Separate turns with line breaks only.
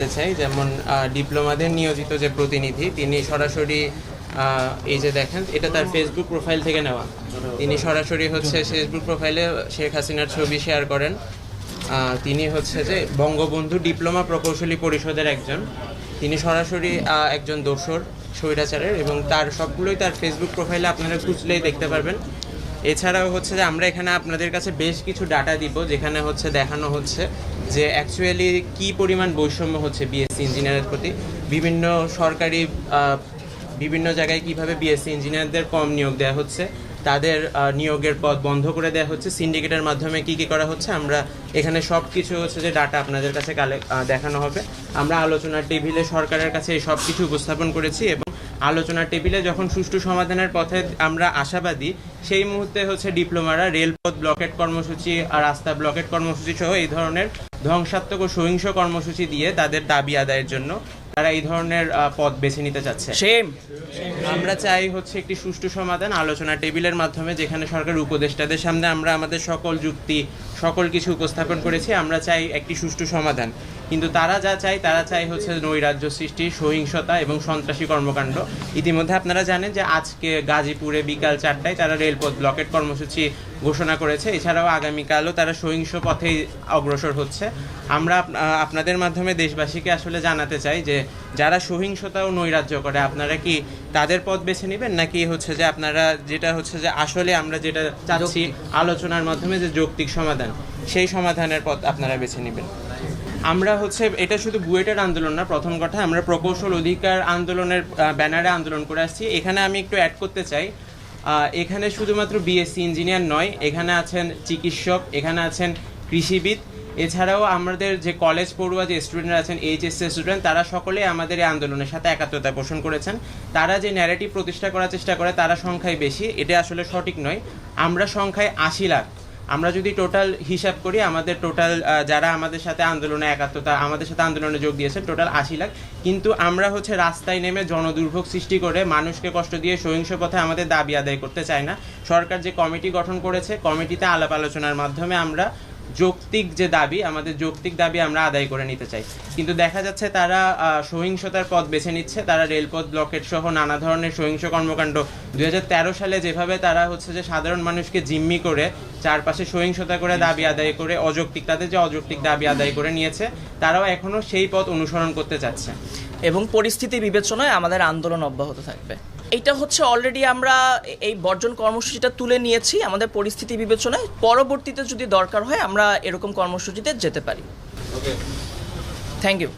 চাই, যেমন ডিপ্লোমাদের নিয়োজিত যে প্রতিনিধি তিনি সরাসরি এই যে দেখেন এটা তার ফেসবুক প্রোফাইল থেকে নেওয়া। তিনি সরাসরি হচ্ছে ফেসবুক প্রোফাইলে শেখ হাসিনার ছবি শেয়ার করেন। তিনি হচ্ছে যে বঙ্গবন্ধু ডিপ্লোমা প্রকৌশলী পরিষদের একজন, তিনি সরাসরি একজন দোসর স্বৈরাচারের, এবং তার সবগুলোই তার ফেসবুক প্রোফাইলে আপনারা খুঁজলেই দেখতে পারবেন। এছাড়াও হচ্ছে যে আমরা এখানে আপনাদের কাছে বেশ কিছু ডাটা দিব, যেখানে হচ্ছে দেখানো হচ্ছে যে অ্যাকচুয়ালি কী পরিমাণ বৈষম্য হচ্ছে বিএসসি ইঞ্জিনিয়ারের প্রতি। বিভিন্ন সরকারি বিভিন্ন জায়গায় কিভাবে বিএসসি ইঞ্জিনিয়ারদের কম নিয়োগ দেওয়া হচ্ছে, তাদের নিয়োগের পদ বন্ধ করে দেওয়া হচ্ছে, সিন্ডিকেটের মাধ্যমে কী কী করা হচ্ছে। আমরা এখানে সব কিছু হচ্ছে যে ডাটা আপনাদের কাছে দেখানো হবে। আমরা আলোচনার টেবিলে সরকারের কাছে এই সব কিছু উপস্থাপন করেছি, এবং আলোচনার টেবিলে যখন সুষ্ঠু সমাধানের পথে আমরা আশাবাদী, সেই মুহূর্তে হচ্ছে ডিপ্লোমারা রেলপথ ব্লকেট কর্মসূচি আর রাস্তা ব্লকেট কর্মসূচি সহ এই ধরনের ধ্বংসাত্মক ও সহিংস কর্মসূচি দিয়ে তাদের দাবি আদায়ের জন্য তারা এই ধরনের পথ বেছে নিতে চাচ্ছে। আমরা চাই হচ্ছে একটি সুষ্ঠু সমাধান আলোচনা টেবিলের মাধ্যমে, যেখানে সরকার উপদেষ্টাদের সামনে আমরা আমাদের সকল যুক্তি সকল কিছু উপস্থাপন করেছি। আমরা চাই একটি সুষ্ঠু সমাধান, কিন্তু তারা চাই হচ্ছে নৈরাজ্য সৃষ্টি, সহিংসতা এবং সন্ত্রাসী কর্মকাণ্ড। ইতিমধ্যে আপনারা জানেন যে আজকে গাজীপুরে বিকাল 4টায় তারা রেলপথ ব্লকেট কর্মসূচি ঘোষণা করেছে। এছাড়াও আগামীকালও তারা সহিংস পথেই অগ্রসর হচ্ছে। আমরা আপনাদের মাধ্যমে দেশবাসীকে আসলে জানাতে চাই যে যারা সহিংসতা ও নৈরাজ্য করে, আপনারা কি তাদের পথ বেছে নেবেন, নাকি হচ্ছে যে আপনারা যেটা হচ্ছে যে আসলে আমরা যেটা চাচ্ছি আলোচনার মাধ্যমে যে যৌক্তিক সমাধান, সেই সমাধানের পথ আপনারা বেছে নেবেন। আমরা হচ্ছে এটা শুধু বুয়েটের আন্দোলন না, প্রথম কথা আমরা প্রকৌশল অধিকার আন্দোলনের ব্যানারে আন্দোলন করে আসছি। এখানে আমি একটু অ্যাড করতে চাই, এখানে শুধুমাত্র বিএসসি ইঞ্জিনিয়ার নয়, এখানে আছেন চিকিৎসক, এখানে আছেন কৃষিবিদ, এছাড়াও আমাদের যে কলেজ পড়ুয়া যে স্টুডেন্টরা আছেন, এইচএসসি স্টুডেন্ট, তারা সকলেই আমাদের এই আন্দোলনের সাথে একাত্মতা পোষণ করেছেন। তারা যে ন্যারেটিভ প্রতিষ্ঠা করার চেষ্টা করে তারা সংখ্যায় বেশি, এটা আসলে সঠিক নয়। আমরা সংখ্যায় 80 লাখ, আমরা যদি টোটাল হিসাব করি, আমাদের টোটাল যারা আমাদের সাথে আন্দোলনে আমাদের সাথে আন্দোলনে যোগ দিয়েছেন টোটাল 80 লাখ, কিন্তু আমরা হচ্ছে রাস্তায় নেমে জনদুর্ভোগ সৃষ্টি করে মানুষকে কষ্ট দিয়ে সহিংস পথে আমাদের দাবি আদায় করতে চাই না। সরকার যে কমিটি গঠন করেছে, কমিটিতে আলাপ আলোচনার মাধ্যমে আমরা যৌক্তিক যে দাবি, আমাদের যৌক্তিক দাবি আমরা আদায় করে নিতে চাই। কিন্তু দেখা যাচ্ছে তারা সহিংসতার পথ বেছে নিচ্ছে। তারা রেলপথ ব্লকেট সহ নানা ধরনের সহিংস কর্মকাণ্ড 2013 সালে যেভাবে তারা হচ্ছে যে সাধারণ মানুষকে জিম্মি করে চারপাশে সহিংসতা করে দাবি আদায় করে তাদের যে অযৌক্তিক দাবি আদায় করে নিয়েছে, তারাও এখনও সেই পথ অনুসরণ করতে চাচ্ছে।
এবং পরিস্থিতি বিবেচনায় আমাদের আন্দোলন অব্যাহত থাকবে। এইটা হচ্ছে অলরেডি আমরা এই বর্জন কর্মসূচিটা তুলে নিয়েছি আমাদের পরিস্থিতি বিবেচনায়। পরবর্তীতে যদি দরকার হয় আমরা এরকম কর্মসূচিতে যেতে পারি। Thank you.